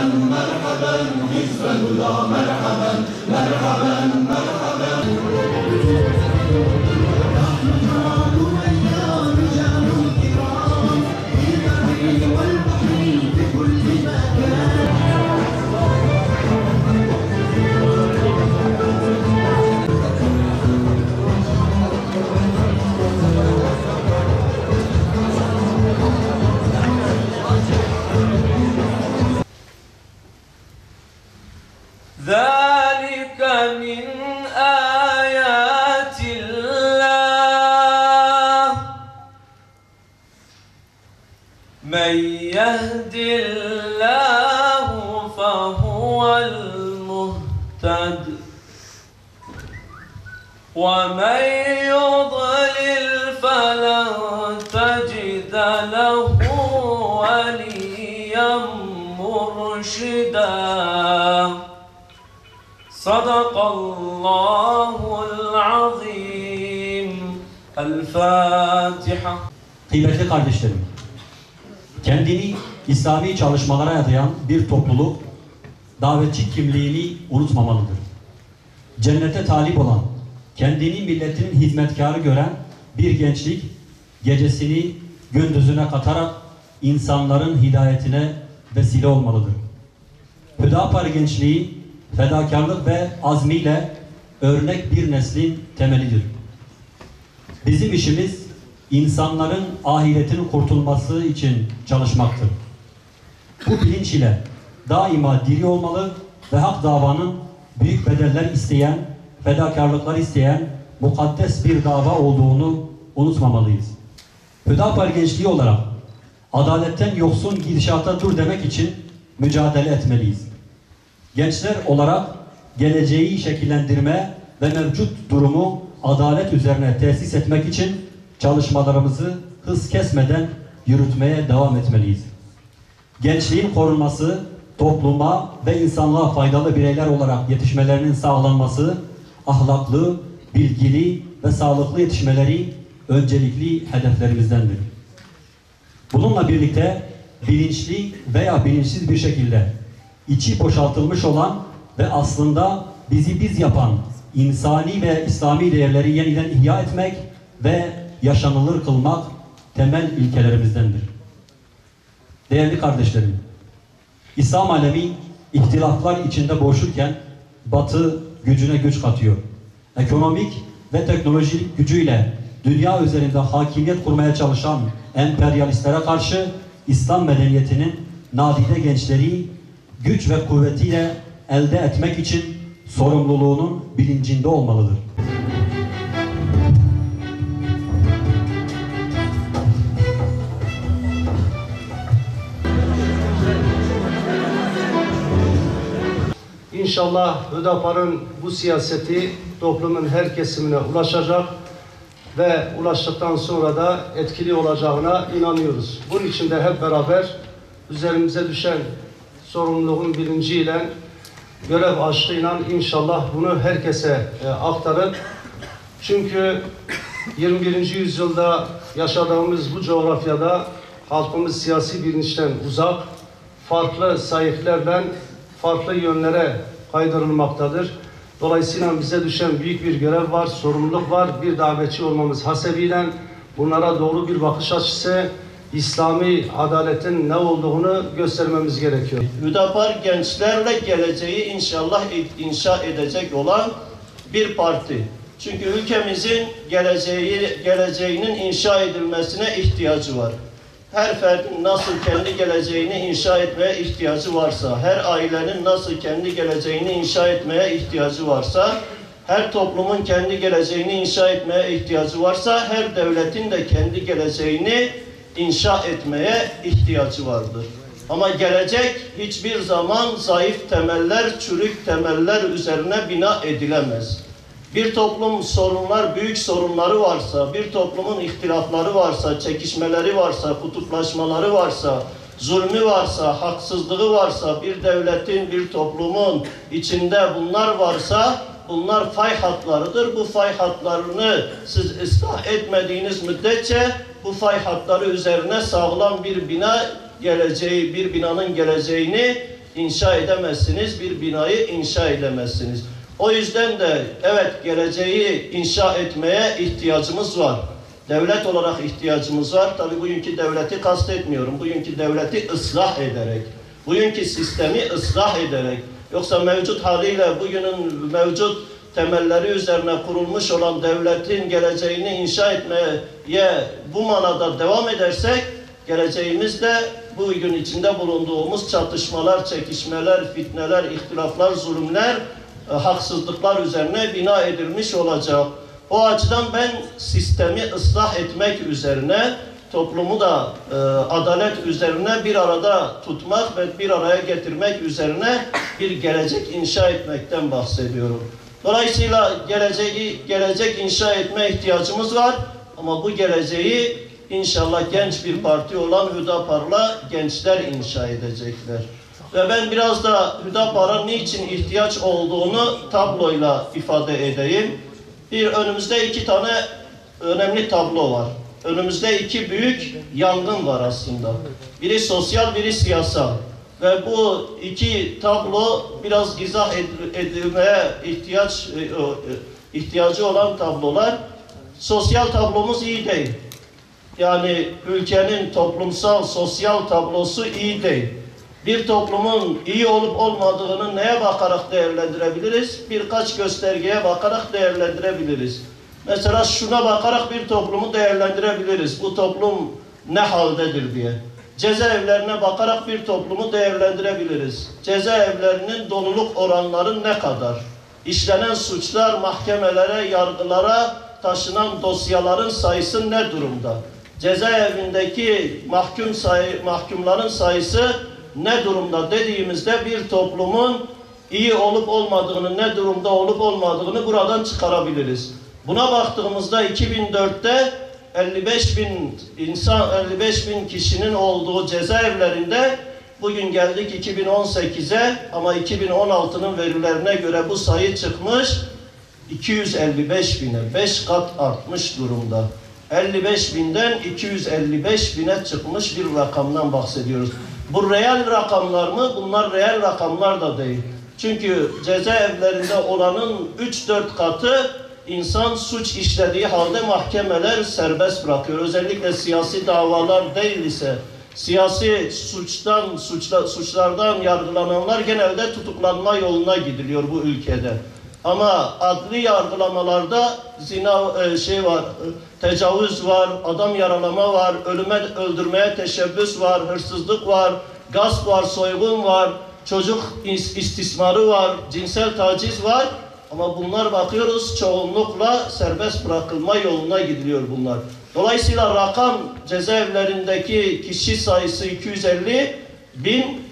مرحبا حزب الهدى مرحبا مرحبا مرحبا نحن جراد أيام رجال الكرام في البر والبحر في كل مكان ذلك من آيات الله من يهد الله فهو المهتد ومن يضلل فلن تجد له وليا مرشدا Sadakallahul azim. El-Fatiha. Kıymetli kardeşlerim, kendini İslami çalışmalara adayan bir topluluk davetçi kimliğini unutmamalıdır. Cennete talip olan, kendini milletinin hizmetkarı gören bir gençlik gecesini gündüzüne katarak insanların hidayetine vesile olmalıdır. Hüdapar gençliği fedakarlık ve azmiyle örnek bir neslin temelidir. Bizim işimiz insanların ahiretinin kurtulması için çalışmaktır. Bu bilinç ile daima diri olmalı ve hak davanın büyük bedeller isteyen, fedakarlıklar isteyen mukaddes bir dava olduğunu unutmamalıyız. Hüdapar gençliği olarak adaletten yoksun gidişata dur demek için mücadele etmeliyiz. Gençler olarak geleceği şekillendirme ve mevcut durumu adalet üzerine tesis etmek için çalışmalarımızı hız kesmeden yürütmeye devam etmeliyiz. Gençliğin korunması, topluma ve insanlığa faydalı bireyler olarak yetişmelerinin sağlanması, ahlaklı, bilgili ve sağlıklı yetişmeleri öncelikli hedeflerimizdendir. Bununla birlikte bilinçli veya bilinçsiz bir şekilde içi boşaltılmış olan ve aslında bizi biz yapan insani ve İslami değerleri yeniden ihya etmek ve yaşanılır kılmak temel ilkelerimizdendir. Değerli kardeşlerim, İslam alemi ihtilaflar içinde boğuşurken Batı gücüne güç katıyor. Ekonomik ve teknolojik gücüyle dünya üzerinde hakimiyet kurmaya çalışan emperyalistlere karşı İslam medeniyetinin nadide gençleri güç ve kuvvetiyle elde etmek için sorumluluğunun bilincinde olmalıdır. İnşallah Hüdapar'ın bu siyaseti toplumun her kesimine ulaşacak ve ulaştıktan sonra da etkili olacağına inanıyoruz. Bunun için de hep beraber üzerimize düşen sorumluluğun bilinciyle, görev aşkıyla inşallah bunu herkese aktarıp, çünkü 21. yüzyılda yaşadığımız bu coğrafyada halkımız siyasi bilinçten uzak, farklı sayıklarla farklı yönlere kaydırılmaktadır. Dolayısıyla bize düşen büyük bir görev var, sorumluluk var. Bir davetçi olmamız hasebiyle bunlara doğru bir bakış açısı, İslami adaletin ne olduğunu göstermemiz gerekiyor. Hüdapar gençlerle geleceği inşallah inşa edecek olan bir parti. Çünkü ülkemizin geleceğinin inşa edilmesine ihtiyacı var. Her ferdin nasıl kendi geleceğini inşa etmeye ihtiyacı varsa, her ailenin nasıl kendi geleceğini inşa etmeye ihtiyacı varsa, her toplumun kendi geleceğini inşa etmeye ihtiyacı varsa, her devletin de kendi geleceğini inşa etmeye ihtiyacı vardır. Ama gelecek hiçbir zaman zayıf temeller, çürük temeller üzerine bina edilemez. Bir toplum sorunlar, büyük sorunları varsa, bir toplumun ihtilafları varsa, çekişmeleri varsa, kutuplaşmaları varsa, zulmü varsa, haksızlığı varsa, bir devletin, bir toplumun içinde bunlar varsa, bunlar fay hatlarıdır. Bu fay hatlarını siz ıslah etmediğiniz müddetçe bu fay hatları üzerine sağlam bir bina geleceği, bir binanın geleceğini inşa edemezsiniz, bir binayı inşa edemezsiniz. O yüzden de evet, geleceği inşa etmeye ihtiyacımız var. Devlet olarak ihtiyacımız var. Tabii bugünkü devleti kastetmiyorum. Bugünkü devleti ıslah ederek, bugünkü sistemi ıslah ederek, yoksa mevcut haliyle bugünün mevcut temelleri üzerine kurulmuş olan devletin geleceğini inşa etmeye bu manada devam edersek, geleceğimizde bugün içinde bulunduğumuz çatışmalar, çekişmeler, fitneler, ihtilaflar, zulümler, haksızlıklar üzerine bina edilmiş olacak. O açıdan ben sistemi ıslah etmek üzerine, toplumu da adalet üzerine bir arada tutmak ve bir araya getirmek üzerine bir gelecek inşa etmekten bahsediyorum. Dolayısıyla gelecek inşa etme ihtiyacımız var. Ama bu geleceği inşallah genç bir parti olan Hüdapar'la gençler inşa edecekler. Ve ben biraz da Hüdapar'a niçin ihtiyaç olduğunu tabloyla ifade edeyim. Önümüzde iki tane önemli tablo var. Önümüzde iki büyük yangın var aslında. Biri sosyal, biri siyasal. Ve bu iki tablo biraz izah edilmeye ihtiyacı olan tablolar. Sosyal tablomuz iyi değil. Yani ülkenin toplumsal, sosyal tablosu iyi değil. Bir toplumun iyi olup olmadığını neye bakarak değerlendirebiliriz? Birkaç göstergeye bakarak değerlendirebiliriz. Mesela şuna bakarak bir toplumu değerlendirebiliriz. Bu toplum ne haldedir diye. Cezaevlerine bakarak bir toplumu değerlendirebiliriz. Cezaevlerinin doluluk oranları ne kadar? İşlenen suçlar, mahkemelere, yargılara taşınan dosyaların sayısı ne durumda? Cezaevindeki mahkumların sayısı ne durumda dediğimizde bir toplumun iyi olup olmadığını, ne durumda olup olmadığını buradan çıkarabiliriz. Buna baktığımızda 2004'te 55 bin kişinin olduğu cezaevlerinde bugün geldik 2018'e, ama 2016'nın verilerine göre bu sayı çıkmış 255 bine, 5 kat artmış durumda. 55 binden 255 bine çıkmış bir rakamdan bahsediyoruz. Bu reel rakamlar mı? Bunlar reel rakamlar da değil. Çünkü cezaevlerinde olanın 3-4 katı insan suç işlediği halde mahkemeler serbest bırakıyor. Özellikle siyasi davalar değil ise, siyasi suçlardan yargılananlar genelde tutuklanma yoluna gidiliyor bu ülkede. Ama adli yargılamalarda tecavüz var, adam yaralama var, öldürmeye teşebbüs var, hırsızlık var, gasp var, soygun var, çocuk istismarı var, cinsel taciz var. Ama bunlar bakıyoruz çoğunlukla serbest bırakılma yoluna gidiliyor bunlar. Dolayısıyla rakam, cezaevlerindeki kişi sayısı 250 bin.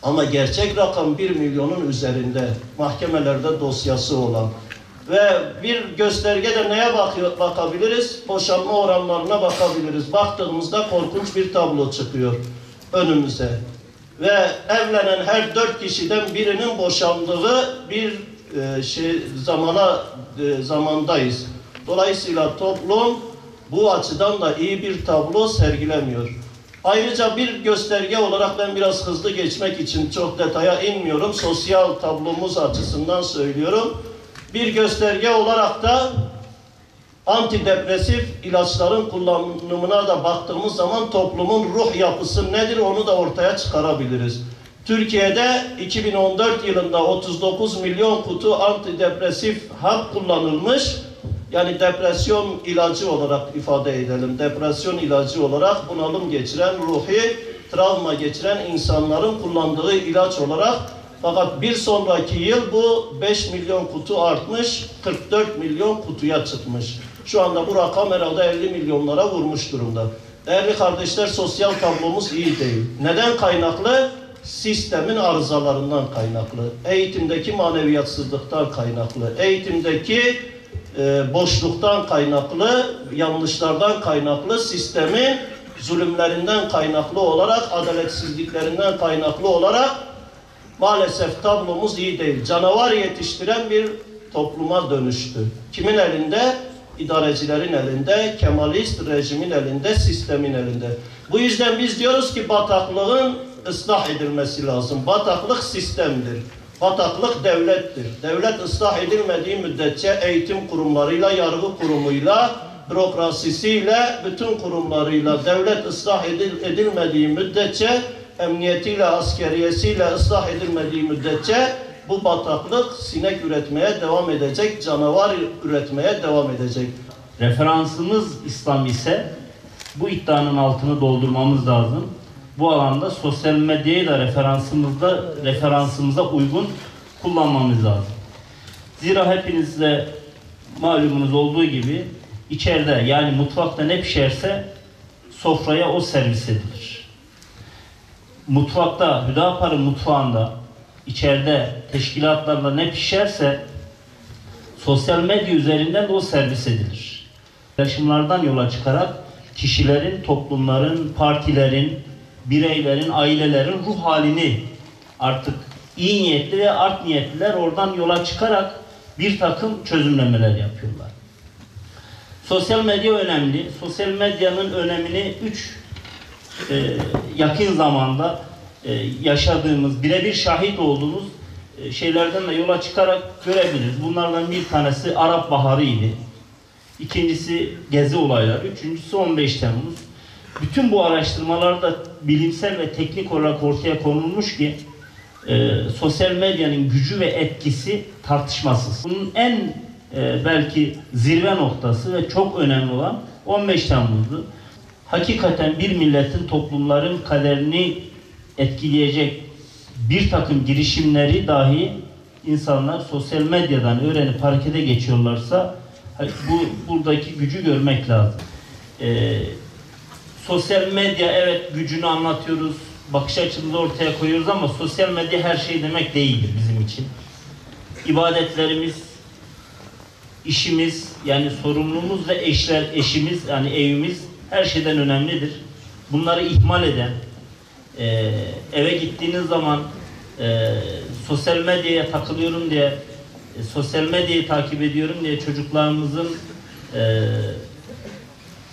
Ama gerçek rakam 1 milyonun üzerinde mahkemelerde dosyası olan. Ve bir göstergede neye bakabiliriz? Boşanma oranlarına bakabiliriz. Baktığımızda korkunç bir tablo çıkıyor önümüze. Ve evlenen her 4 kişiden birinin boşandığı bir zamandayız. Dolayısıyla toplum bu açıdan da iyi bir tablo sergilemiyor. Ayrıca bir gösterge olarak ben biraz hızlı geçmek için çok detaya inmiyorum. Sosyal tablomuz açısından söylüyorum. Bir gösterge olarak da antidepresif ilaçların kullanımına da baktığımız zaman toplumun ruh yapısı nedir onu da ortaya çıkarabiliriz. Türkiye'de 2014 yılında 39 milyon kutu antidepresif hap kullanılmış. Yani depresyon ilacı olarak ifade edelim. Depresyon ilacı olarak bunalım geçiren, ruhi travma geçiren insanların kullandığı ilaç olarak. Fakat bir sonraki yıl bu 5 milyon kutu artmış, 44 milyon kutuya çıkmış. Şu anda bu rakam herhalde 50 milyonlara vurmuş durumda. Değerli kardeşler, sosyal tablomuz iyi değil. Neden kaynaklı? Sistemin arızalarından kaynaklı. Eğitimdeki maneviyatsızlıktan kaynaklı. Eğitimdeki boşluktan kaynaklı, yanlışlardan kaynaklı, sistemin zulümlerinden kaynaklı olarak, adaletsizliklerinden kaynaklı olarak maalesef tablomuz iyi değil. Canavar yetiştiren bir topluma dönüştü. Kimin elinde? İdarecilerin elinde, Kemalist rejimin elinde, sistemin elinde. Bu yüzden biz diyoruz ki bataklığın ıslah edilmesi lazım. Bataklık sistemdir. Bataklık devlettir. Devlet ıslah edilmediği müddetçe eğitim kurumlarıyla, yargı kurumuyla, bürokrasisiyle, bütün kurumlarıyla devlet ıslah edilmediği müddetçe, emniyetiyle, askeriyesiyle ıslah edilmediği müddetçe bu bataklık sinek üretmeye devam edecek, canavar üretmeye devam edecek. Referansımız İslam ise bu iddianın altını doldurmamız lazım. Bu alanda sosyal medyayı da referansımıza uygun kullanmamız lazım. Zira hepinizde malumunuz olduğu gibi içeride, yani mutfakta ne pişerse sofraya o servis edilir. Mutfakta, Hüdapar'ın mutfağında, içeride teşkilatlarla ne pişerse sosyal medya üzerinden de o servis edilir. Yaşımlardan yola çıkarak kişilerin, toplumların, partilerin, bireylerin, ailelerin ruh halini artık iyi niyetli ve art niyetliler oradan yola çıkarak bir takım çözümlemeler yapıyorlar. Sosyal medya önemli. Sosyal medyanın önemini yakın zamanda yaşadığımız, birebir şahit olduğumuz şeylerden de yola çıkarak görebiliriz. Bunlardan bir tanesi Arap Baharı idi. İkincisi Gezi olayları, üçüncüsü 15 Temmuz. Bütün bu araştırmalarda bilimsel ve teknik olarak ortaya konulmuş ki sosyal medyanın gücü ve etkisi tartışmasız. Bunun en belki zirve noktası ve çok önemli olan 15 Temmuz'du. Hakikaten bir milletin, toplumların kaderini etkileyecek bir takım girişimleri dahi insanlar sosyal medyadan öğrenip harekete geçiyorlarsa buradaki gücü görmek lazım. Sosyal medya, evet, gücünü anlatıyoruz, bakış açımızı ortaya koyuyoruz ama sosyal medya her şey demek değildir bizim için. İbadetlerimiz, işimiz, yani sorumluluğumuz ve eşimiz, yani evimiz her şeyden önemlidir. Bunları ihmal eden, eve gittiğiniz zaman sosyal medyaya takılıyorum diye, sosyal medyayı takip ediyorum diye çocuklarımızın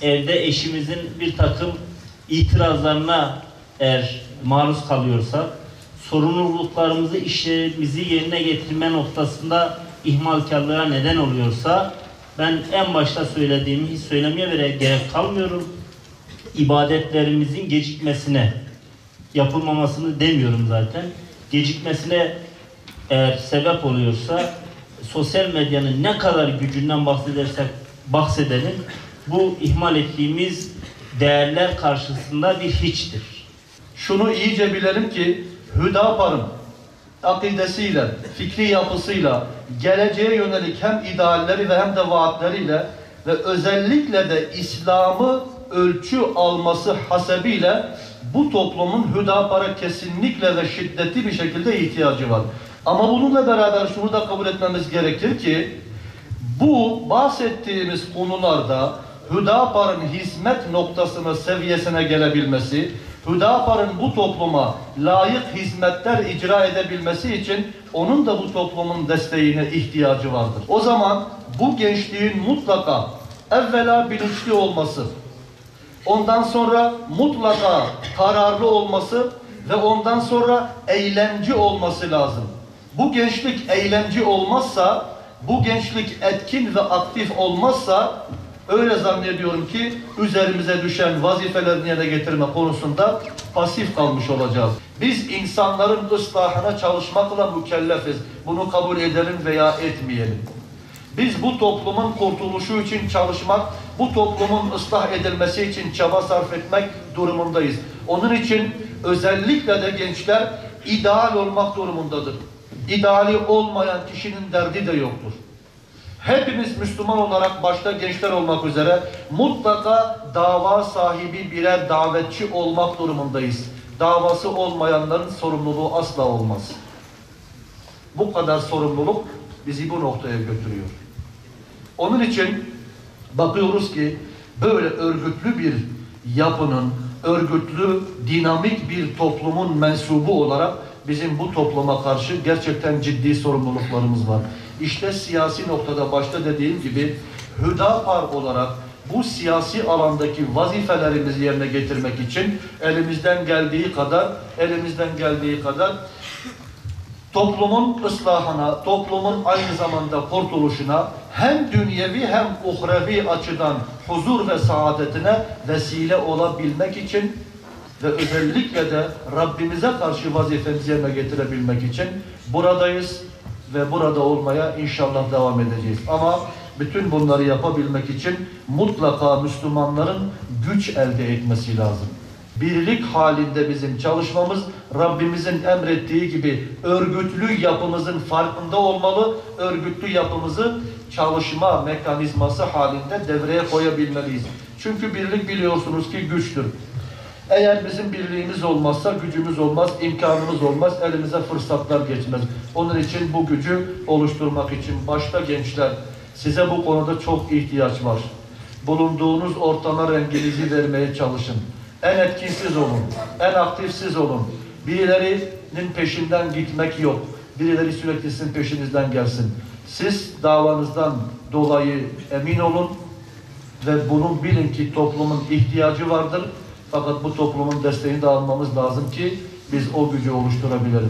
evde eşimizin bir takım itirazlarına eğer maruz kalıyorsak, sorumluluklarımızı, işlerimizi yerine getirme noktasında ihmalkarlığa neden oluyorsa, ben en başta söylediğimi hiç söylemeye bile gerek kalmıyorum. İbadetlerimizin gecikmesine, yapılmamasını demiyorum zaten, gecikmesine eğer sebep oluyorsa, sosyal medyanın ne kadar gücünden bahsedersek bahsedelim, bu ihmal ettiğimiz değerler karşısında bir hiçtir. Şunu iyice bilelim ki Hüdapar'ın akidesiyle, fikri yapısıyla, geleceğe yönelik hem idealleri ve hem de vaatleriyle ve özellikle de İslam'ı ölçü alması hasebiyle bu toplumun Hüdapar'a kesinlikle ve şiddetli bir şekilde ihtiyacı var. Ama bununla beraber şunu da kabul etmemiz gerekir ki bu bahsettiğimiz konularda Hüdapar'ın hizmet noktasına, seviyesine gelebilmesi, Hüdapar'ın bu topluma layık hizmetler icra edebilmesi için onun da bu toplumun desteğine ihtiyacı vardır. O zaman bu gençliğin mutlaka evvela bilinçli olması, ondan sonra mutlaka kararlı olması ve ondan sonra eylemci olması lazım. Bu gençlik eylemci olmazsa, bu gençlik etkin ve aktif olmazsa, öyle zannediyorum ki üzerimize düşen vazifeleri yerine getirme konusunda pasif kalmış olacağız. Biz insanların ıslahına çalışmakla mükellefiz. Bunu kabul edelim veya etmeyelim. Biz bu toplumun kurtuluşu için çalışmak, bu toplumun ıslah edilmesi için çaba sarf etmek durumundayız. Onun için özellikle de gençler ideal olmak durumundadır. İdeali olmayan kişinin derdi de yoktur. Hepimiz Müslüman olarak, başta gençler olmak üzere, mutlaka dava sahibi birer davetçi olmak durumundayız. Davası olmayanların sorumluluğu asla olmaz. Bu kadar sorumluluk bizi bu noktaya götürüyor. Onun için bakıyoruz ki böyle örgütlü bir yapının, örgütlü, dinamik bir toplumun mensubu olarak bizim bu topluma karşı gerçekten ciddi sorumluluklarımız var. İşte siyasi noktada başta dediğim gibi Hüdapar olarak bu siyasi alandaki vazifelerimizi yerine getirmek için elimizden geldiği kadar toplumun ıslahına, toplumun aynı zamanda kurtuluşuna hem dünyevi hem uhrevi açıdan huzur ve saadetine vesile olabilmek için ve özellikle de Rabbimize karşı vazifemizi yerine getirebilmek için buradayız ve burada olmaya inşallah devam edeceğiz. Ama bütün bunları yapabilmek için mutlaka Müslümanların güç elde etmesi lazım. Birlik halinde bizim çalışmamız, Rabbimizin emrettiği gibi örgütlü yapımızın farkında olmalı, örgütlü yapımızı çalışma mekanizması halinde devreye koyabilmeliyiz. Çünkü birlik biliyorsunuz ki güçtür. Eğer bizim birliğimiz olmazsa gücümüz olmaz, imkanımız olmaz, elimize fırsatlar geçmez. Onun için bu gücü oluşturmak için başta gençler, size bu konuda çok ihtiyaç var. Bulunduğunuz ortama renginizi vermeye çalışın. En etkinsiz olun, en aktifsiz olun. Birilerinin peşinden gitmek yok. Birileri sürekli sizin peşinizden gelsin. Siz davanızdan dolayı emin olun ve bunun bilin ki toplumun ihtiyacı vardır. Fakat bu toplumun desteğini de almamız lazım ki biz o gücü oluşturabiliriz.